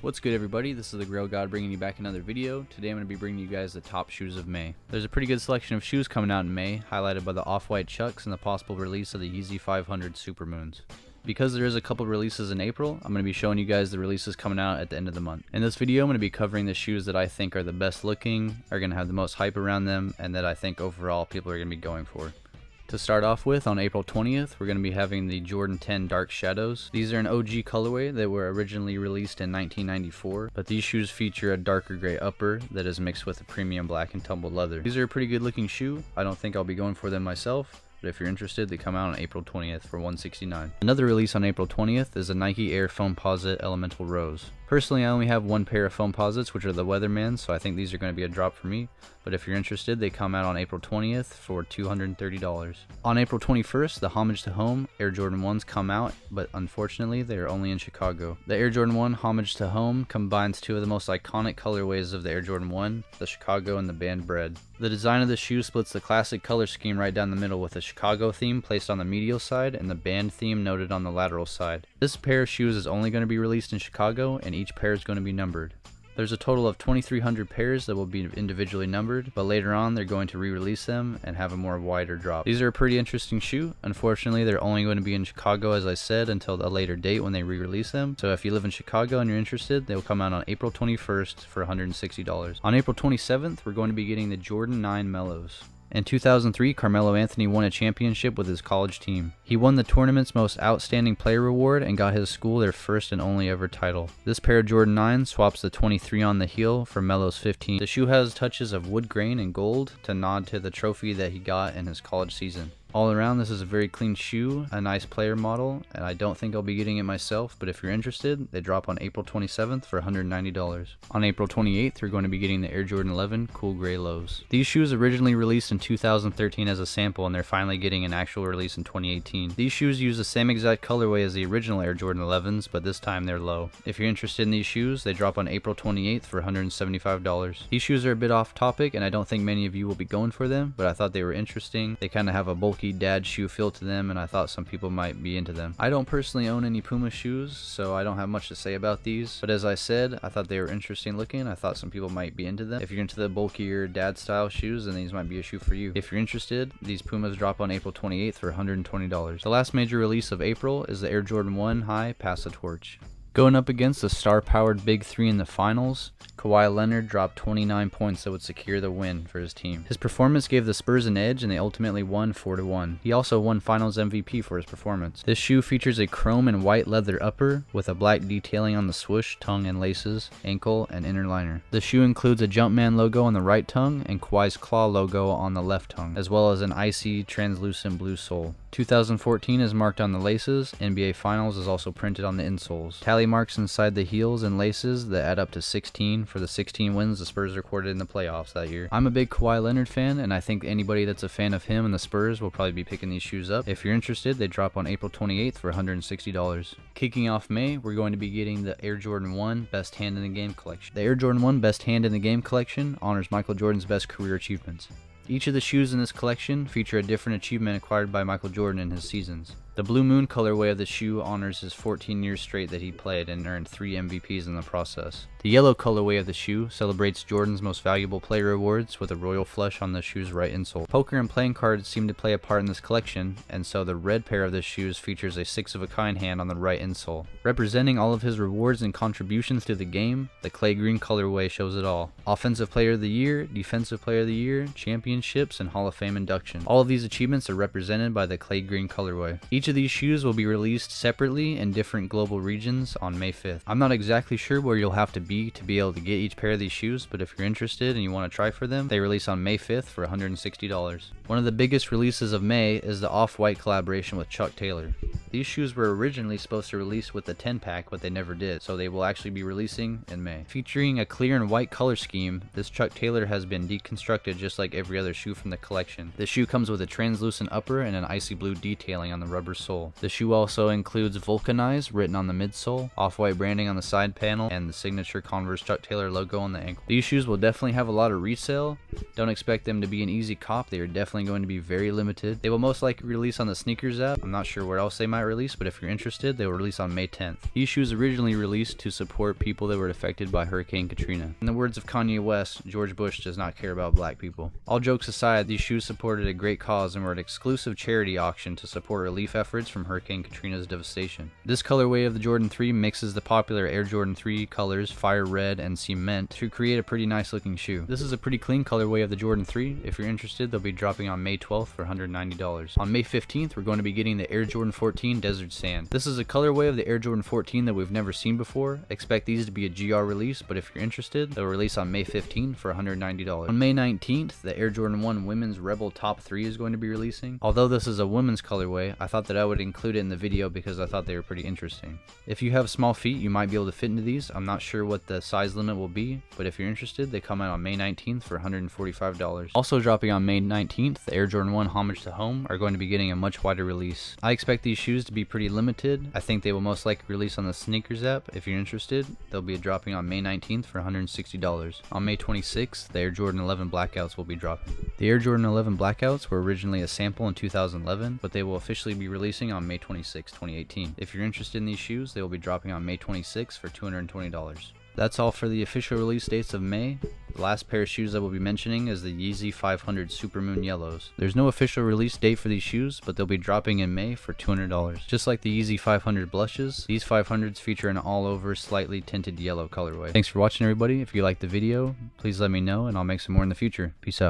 What's good, everybody? This is the Grill God bringing you back another video. Today I'm going to be bringing you guys the top shoes of May. There's a pretty good selection of shoes coming out in May, highlighted by the off-white Chucks and the possible release of the Yeezy 500 Supermoons. Because there is a couple releases in April, I'm going to be showing you guys the releases coming out at the end of the month. In this video, I'm going to be covering the shoes that I think are the best looking, are going to have the most hype around them, and that I think overall people are going to be going for. To start off with, on April 20th, we're going to be having the Jordan 10 Dark Shadows. These are an OG colorway that were originally released in 1994, but these shoes feature a darker gray upper that is mixed with a premium black and tumbled leather. These are a pretty good looking shoe. I don't think I'll be going for them myself, but if you're interested, they come out on April 20th for $169. Another release on April 20th is a Nike Air Foamposite Elemental Rose. Personally, I only have one pair of Foamposites, which are the Weathermans, so I think these are going to be a drop for me. But if you're interested, they come out on April 20th for $230. On April 21st, the Homage to Home Air Jordan 1s come out, but unfortunately, they are only in Chicago. The Air Jordan 1 Homage to Home combines two of the most iconic colorways of the Air Jordan 1, the Chicago and the Band Bread. The design of the shoe splits the classic color scheme right down the middle, with the Chicago theme placed on the medial side and the band theme noted on the lateral side. This pair of shoes is only going to be released in Chicago, and each pair is going to be numbered. There's a total of 2,300 pairs that will be individually numbered, but later on they're going to re-release them and have a more wider drop. These are a pretty interesting shoe. Unfortunately, they're only going to be in Chicago, as I said, until a later date when they re-release them. So if you live in Chicago and you're interested, they will come out on April 21st for $160. On April 27th, we're going to be getting the Jordan 9 Melos. In 2003, Carmelo Anthony won a championship with his college team. He won the tournament's most outstanding player award and got his school their first and only ever title. This pair of Jordan 9 swaps the 23 on the heel for Melo's 15. The shoe has touches of wood grain and gold to nod to the trophy that he got in his college season. All around, this is a very clean shoe, a nice player model, and I don't think I'll be getting it myself, but if you're interested, they drop on April 27th for $190. On April 28th, you're going to be getting the Air Jordan 11 Cool Gray Lows. These shoes originally released in 2013 as a sample, and they're finally getting an actual release in 2018. These shoes use the same exact colorway as the original Air Jordan 11s, but this time they're low. If you're interested in these shoes, they drop on April 28th for $175. These shoes are a bit off topic, and I don't think many of you will be going for them, but I thought they were interesting. They kind of have a bulky dad shoe feel to them, and I thought some people might be into them. I don't personally own any Puma shoes, so I don't have much to say about these, but as I said, I thought they were interesting looking. I thought some people might be into them. If you're into the bulkier dad style shoes, then these might be a shoe for you. If you're interested, these Pumas drop on April 28th for $120. The last major release of April is the Air Jordan 1 High Pass the Torch. Going up against the star-powered Big Three in the finals, Kawhi Leonard dropped 29 points that would secure the win for his team. His performance gave the Spurs an edge, and they ultimately won 4-1. He also won Finals MVP for his performance. This shoe features a chrome and white leather upper with a black detailing on the swoosh, tongue and laces, ankle, and inner liner. The shoe includes a Jumpman logo on the right tongue and Kawhi's claw logo on the left tongue, as well as an icy translucent blue sole. 2014 is marked on the laces. NBA Finals is also printed on the insoles. Tally marks inside the heels and laces that add up to 16 for the 16 wins the Spurs recorded in the playoffs that year. I'm a big Kawhi Leonard fan, and I think anybody that's a fan of him and the Spurs will probably be picking these shoes up. If you're interested, they drop on April 28th for $160. Kicking off May, we're going to be getting the Air Jordan 1 Best Hand in the Game collection. The Air Jordan 1 Best Hand in the Game collection honors Michael Jordan's best career achievements. Each of the shoes in this collection feature a different achievement acquired by Michael Jordan in his seasons. The Blue Moon colorway of the shoe honors his 14 years straight that he played and earned 3 MVPs in the process. The yellow colorway of the shoe celebrates Jordan's most valuable player awards with a royal flush on the shoe's right insole. Poker and playing cards seem to play a part in this collection, and so the red pair of the shoes features a 6-of-a-kind hand on the right insole. Representing all of his rewards and contributions to the game, the clay green colorway shows it all. Offensive Player of the Year, Defensive Player of the Year, Championships, and Hall of Fame induction. All of these achievements are represented by the clay green colorway. Each of these shoes will be released separately in different global regions on May 5th. I'm not exactly sure where you'll have to be able to get each pair of these shoes, but if you're interested and you want to try for them, they release on May 5th for $160. One of the biggest releases of May is the Off-White collaboration with Chuck Taylor. These shoes were originally supposed to release with the 10-pack, but they never did, so they will actually be releasing in May. Featuring a clear and white color scheme, this Chuck Taylor has been deconstructed just like every other shoe from the collection. The shoe comes with a translucent upper and an icy blue detailing on the rubber rubber sole. The shoe also includes vulcanized written on the midsole, off-white branding on the side panel, and the signature Converse Chuck Taylor logo on the ankle. These shoes will definitely have a lot of resale. Don't expect them to be an easy cop. They are definitely going to be very limited. They will most likely release on the sneakers app. I'm not sure where else they might release, but if you're interested, they will release on May 10th. These shoes originally released to support people that were affected by Hurricane Katrina. In the words of Kanye West, George Bush does not care about black people. All jokes aside, these shoes supported a great cause and were an exclusive charity auction to support relief efforts from Hurricane Katrina's devastation. This colorway of the Jordan 3 mixes the popular Air Jordan 3 colors, fire red and cement, to create a pretty nice looking shoe. This is a pretty clean colorway of the Jordan 3. If you're interested, they'll be dropping on May 12th for $190. On May 15th, we're going to be getting the Air Jordan 14 Desert Sand. This is a colorway of the Air Jordan 14 that we've never seen before. Expect these to be a GR release, but if you're interested, they'll release on May 15th for $190. On May 19th, the Air Jordan 1 Women's Rebel Top 3 is going to be releasing. Although this is a women's colorway, I thought that I would include it in the video because I thought they were pretty interesting. If you have small feet, you might be able to fit into these. I'm not sure what the size limit will be, but if you're interested, they come out on May 19th for $145. Also dropping on May 19th, the Air Jordan 1 Homage to Home are going to be getting a much wider release. I expect these shoes to be pretty limited. I think they will most likely release on the sneakers app. If you're interested, they'll be dropping on May 19th for $160. On May 26th, the Air Jordan 11 Blackouts will be dropping. The Air Jordan 11 Blackouts were originally a sample in 2011, but they will officially be releasing on May 26, 2018. If you're interested in these shoes, they will be dropping on May 26 for $220. That's all for the official release dates of May. The last pair of shoes I will be mentioning is the Yeezy 500 Supermoon Yellows. There's no official release date for these shoes, but they'll be dropping in May for $200. Just like the Yeezy 500 Blushes, these 500s feature an all-over slightly tinted yellow colorway. Thanks for watching, everybody. If you liked the video, please let me know and I'll make some more in the future. Peace out.